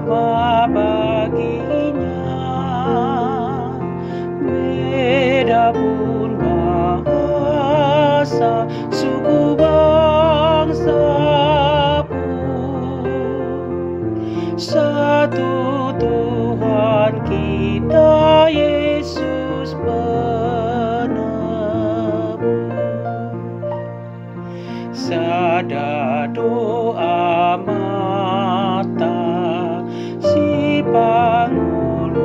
sama baginya. Beda pun bahasa, suku bangsa pun, satu Tuhan kita Yesus penebus. Sada doa mata si pangului,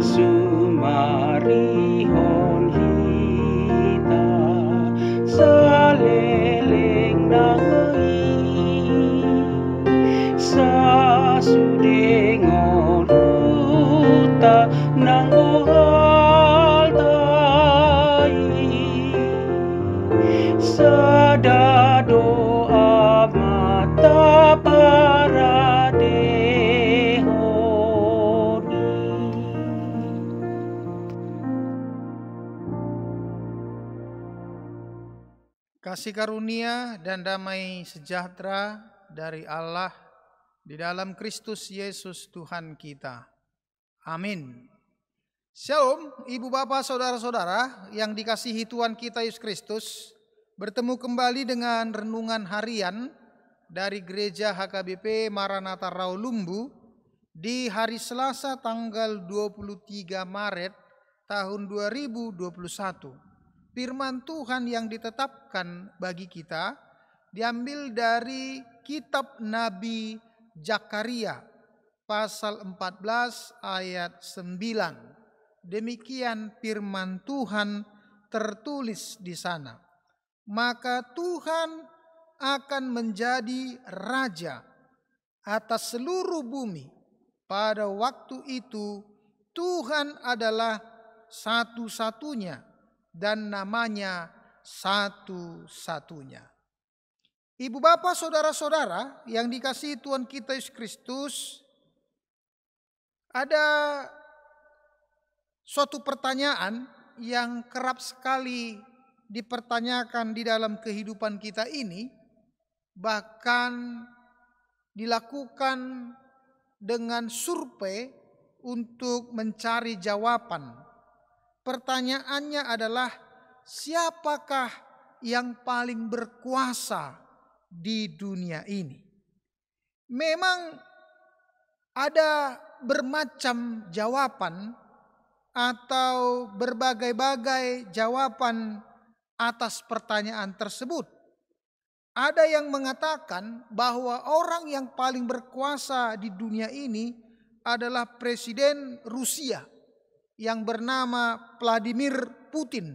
sumarihon hita saleleng nangai, sasudengon uta nang buhal tai, sada doa mata para dehoni. Kasih karunia dan damai sejahtera dari Allah di dalam Kristus Yesus Tuhan kita. Amin. Shalom, ibu bapak saudara-saudara yang dikasihi Tuhan kita Yesus Kristus. Bertemu kembali dengan renungan harian dari Gereja HKBP Maranatha Rawalumbu di hari Selasa tanggal 23 Maret tahun 2021. Firman Tuhan yang ditetapkan bagi kita diambil dari kitab Nabi Zakaria pasal 14 ayat 9. Demikian firman Tuhan tertulis di sana. Maka Tuhan akan menjadi raja atas seluruh bumi. Pada waktu itu Tuhan adalah satu-satunya dan namanya satu-satunya. Ibu bapak saudara-saudara yang dikasihi Tuhan kita Yesus Kristus, ada suatu pertanyaan yang kerap sekali dipertanyakan di dalam kehidupan kita ini, bahkan dilakukan dengan survei untuk mencari jawaban. Pertanyaannya adalah, siapakah yang paling berkuasa di dunia ini? Memang ada bermacam jawaban atau berbagai-bagai jawaban atas pertanyaan tersebut. Ada yang mengatakan bahwa orang yang paling berkuasa di dunia ini adalah Presiden Rusia yang bernama Vladimir Putin,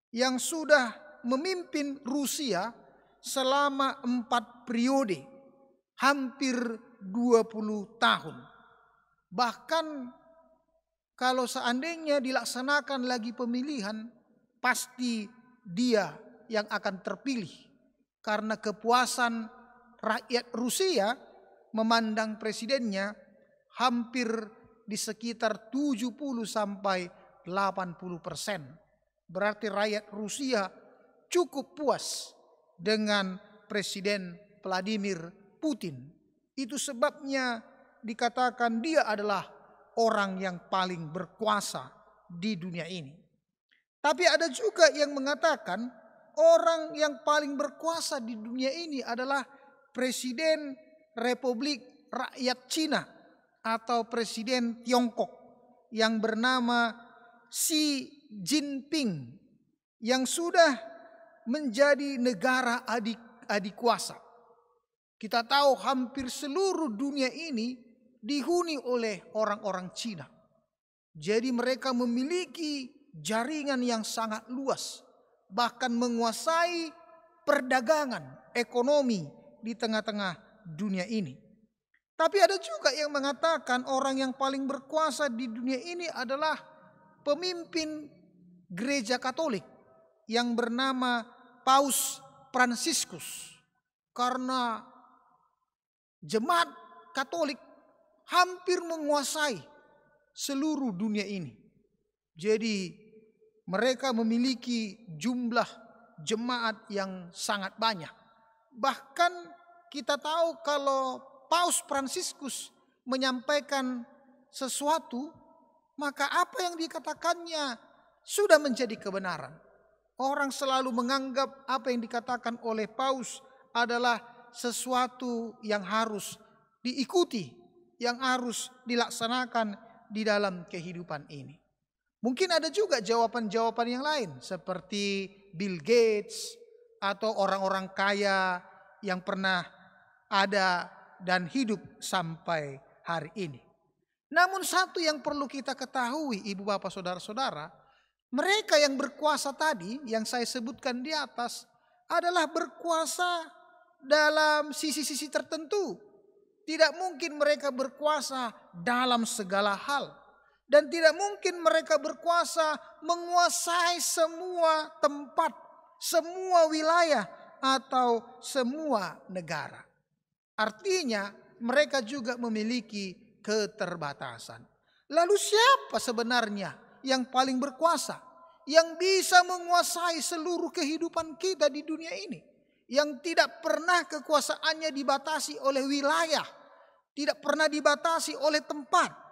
yang sudah memimpin Rusia selama 4 periode, hampir 20 tahun. Bahkan kalau seandainya dilaksanakan lagi pemilihan, pasti dia yang akan terpilih, karena kepuasan rakyat Rusia memandang presidennya hampir di sekitar 70 sampai 80%. Berarti rakyat Rusia cukup puas dengan Presiden Vladimir Putin. Itu sebabnya dikatakan dia adalah orang yang paling berkuasa di dunia ini. Tapi ada juga yang mengatakan orang yang paling berkuasa di dunia ini adalah Presiden Republik Rakyat Cina atau Presiden Tiongkok yang bernama Xi Jinping, yang sudah menjadi negara adik kuasa. Kita tahu hampir seluruh dunia ini dihuni oleh orang-orang Cina. Jadi mereka memiliki jaringan yang sangat luas, bahkan menguasai perdagangan, ekonomi di tengah-tengah dunia ini. Tapi ada juga yang mengatakan orang yang paling berkuasa di dunia ini adalah pemimpin gereja Katolik yang bernama Paus Fransiskus. Karena jemaat Katolik hampir menguasai seluruh dunia ini. Jadi mereka memiliki jumlah jemaat yang sangat banyak. Bahkan kita tahu kalau Paus Fransiskus menyampaikan sesuatu, maka apa yang dikatakannya sudah menjadi kebenaran. Orang selalu menganggap apa yang dikatakan oleh Paus adalah sesuatu yang harus diikuti, yang harus dilaksanakan di dalam kehidupan ini. Mungkin ada juga jawaban-jawaban yang lain seperti Bill Gates atau orang-orang kaya yang pernah ada dan hidup sampai hari ini. Namun satu yang perlu kita ketahui, ibu bapak saudara-saudara, mereka yang berkuasa tadi yang saya sebutkan di atas adalah berkuasa dalam sisi-sisi tertentu. Tidak mungkin mereka berkuasa dalam segala hal. Dan tidak mungkin mereka berkuasa menguasai semua tempat, semua wilayah, atau semua negara. Artinya mereka juga memiliki keterbatasan. Lalu siapa sebenarnya yang paling berkuasa? Yang bisa menguasai seluruh kehidupan kita di dunia ini? Yang tidak pernah kekuasaannya dibatasi oleh wilayah, tidak pernah dibatasi oleh tempat.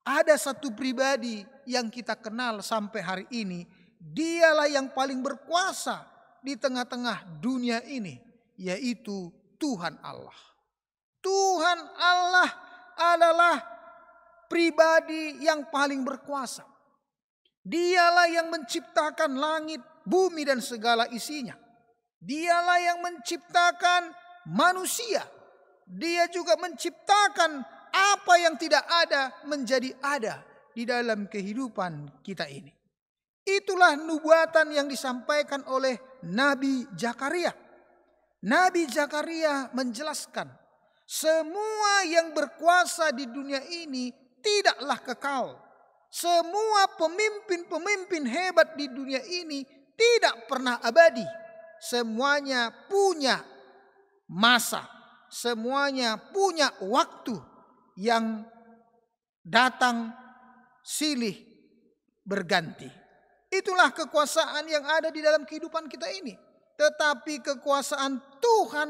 Ada satu pribadi yang kita kenal sampai hari ini. Dialah yang paling berkuasa di tengah-tengah dunia ini, yaitu Tuhan Allah. Tuhan Allah adalah pribadi yang paling berkuasa. Dialah yang menciptakan langit, bumi dan segala isinya. Dialah yang menciptakan manusia. Dia juga menciptakan apa yang tidak ada menjadi ada di dalam kehidupan kita ini. Itulah nubuatan yang disampaikan oleh Nabi Zakaria. Nabi Zakaria menjelaskan, semua yang berkuasa di dunia ini tidaklah kekal. Semua pemimpin-pemimpin hebat di dunia ini tidak pernah abadi. Semuanya punya masa. Semuanya punya waktu yang datang silih berganti. Itulah kekuasaan yang ada di dalam kehidupan kita ini. Tetapi kekuasaan Tuhan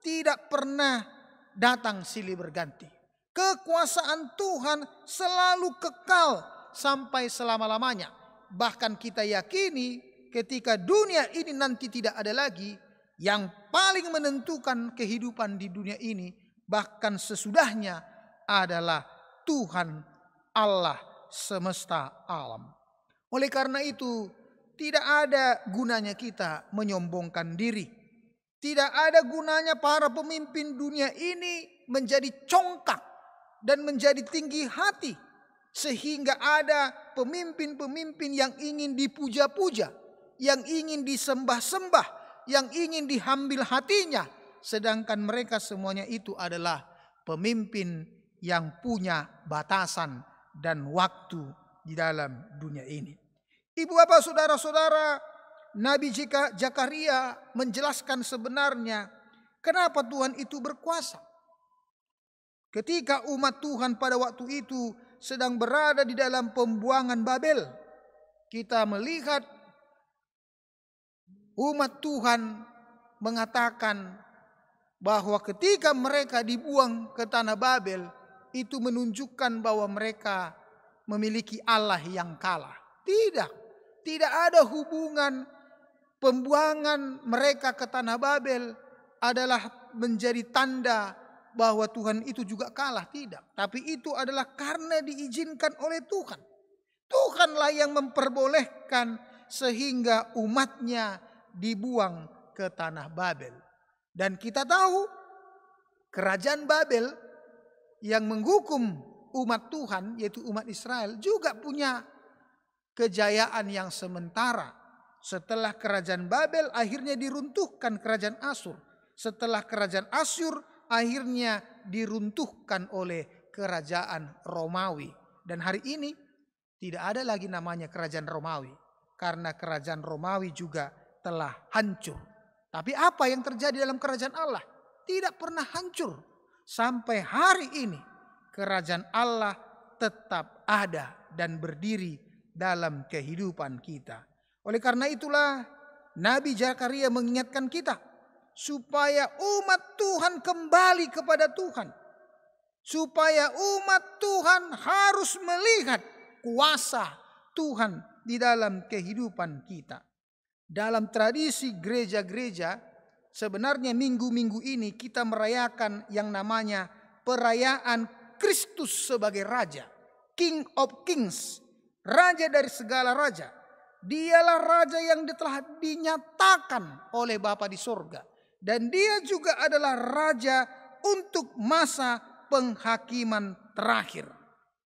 tidak pernah datang silih berganti. Kekuasaan Tuhan selalu kekal sampai selama-lamanya. Bahkan kita yakini ketika dunia ini nanti tidak ada lagi, yang paling menentukan kehidupan di dunia ini bahkan sesudahnya adalah Tuhan Allah semesta alam. Oleh karena itu tidak ada gunanya kita menyombongkan diri. Tidak ada gunanya para pemimpin dunia ini menjadi congkak dan menjadi tinggi hati. Sehingga ada pemimpin-pemimpin yang ingin dipuja-puja, yang ingin disembah-sembah, yang ingin diambil hatinya. Sedangkan mereka semuanya itu adalah pemimpin yang punya batasan dan waktu di dalam dunia ini. Ibu bapak saudara-saudara, Nabi Zakaria menjelaskan sebenarnya kenapa Tuhan itu berkuasa. Ketika umat Tuhan pada waktu itu sedang berada di dalam pembuangan Babel, kita melihat umat Tuhan mengatakan bahwa ketika mereka dibuang ke tanah Babel, itu menunjukkan bahwa mereka memiliki Allah yang kalah. Tidak ada hubungan pembuangan mereka ke tanah Babel adalah menjadi tanda bahwa Tuhan itu juga kalah. Tidak. Tapi itu adalah karena diizinkan oleh Tuhan. Tuhanlah yang memperbolehkan sehingga umatnya dibuang ke tanah Babel. Dan kita tahu kerajaan Babel yang menghukum umat Tuhan, yaitu umat Israel, juga punya kejayaan yang sementara. Setelah kerajaan Babel akhirnya diruntuhkan kerajaan Asyur. Setelah kerajaan Asyur akhirnya diruntuhkan oleh kerajaan Romawi. Dan hari ini tidak ada lagi namanya kerajaan Romawi, karena kerajaan Romawi juga telah hancur. Tapi apa yang terjadi dalam kerajaan Allah? Tidak pernah hancur. Sampai hari ini kerajaan Allah tetap ada dan berdiri dalam kehidupan kita. Oleh karena itulah Nabi Zakaria mengingatkan kita supaya umat Tuhan kembali kepada Tuhan. Supaya umat Tuhan harus melihat kuasa Tuhan di dalam kehidupan kita. Dalam tradisi gereja-gereja, sebenarnya minggu-minggu ini kita merayakan yang namanya perayaan Kristus sebagai Raja. King of Kings, Raja dari segala raja. Dialah Raja yang telah dinyatakan oleh Bapa di sorga. Dan dia juga adalah Raja untuk masa penghakiman terakhir.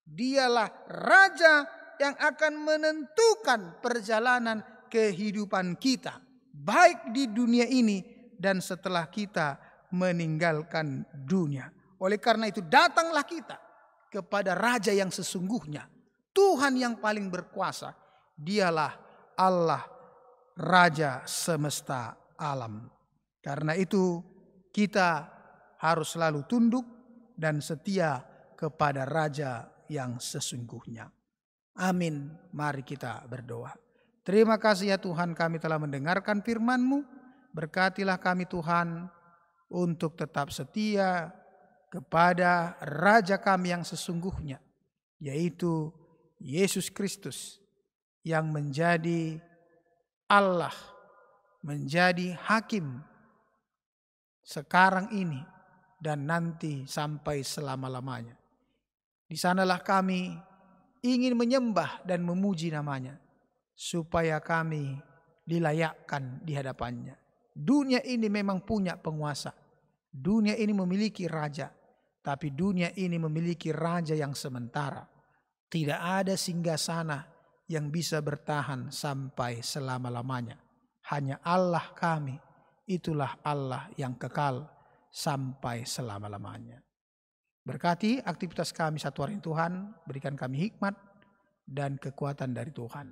Dialah Raja yang akan menentukan perjalanan kehidupan kita, baik di dunia ini dan setelah kita meninggalkan dunia. Oleh karena itu datanglah kita kepada Raja yang sesungguhnya, Tuhan yang paling berkuasa. Dialah Allah, Raja semesta alam. Karena itu kita harus selalu tunduk dan setia kepada Raja yang sesungguhnya. Amin. Mari kita berdoa. Terima kasih ya Tuhan, kami telah mendengarkan firman-Mu. Berkatilah kami Tuhan untuk tetap setia kepada Raja kami yang sesungguhnya, yaitu Yesus Kristus yang menjadi Allah, menjadi hakim sekarang ini dan nanti sampai selama-lamanya. Di sanalah kami ingin menyembah dan memuji namanya, supaya kami dilayakkan di hadapannya. Dunia ini memang punya penguasa. Dunia ini memiliki raja. Tapi dunia ini memiliki raja yang sementara. Tidak ada singgasana yang bisa bertahan sampai selama-lamanya. Hanya Allah kami, itulah Allah yang kekal sampai selama-lamanya. Berkati aktivitas kami satu hari Tuhan, berikan kami hikmat dan kekuatan dari Tuhan.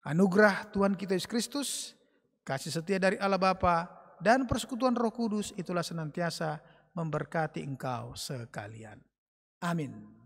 Anugerah Tuhan kita Yesus Kristus, kasih setia dari Allah Bapa dan persekutuan Roh Kudus itulah senantiasa memberkati engkau sekalian. Amin.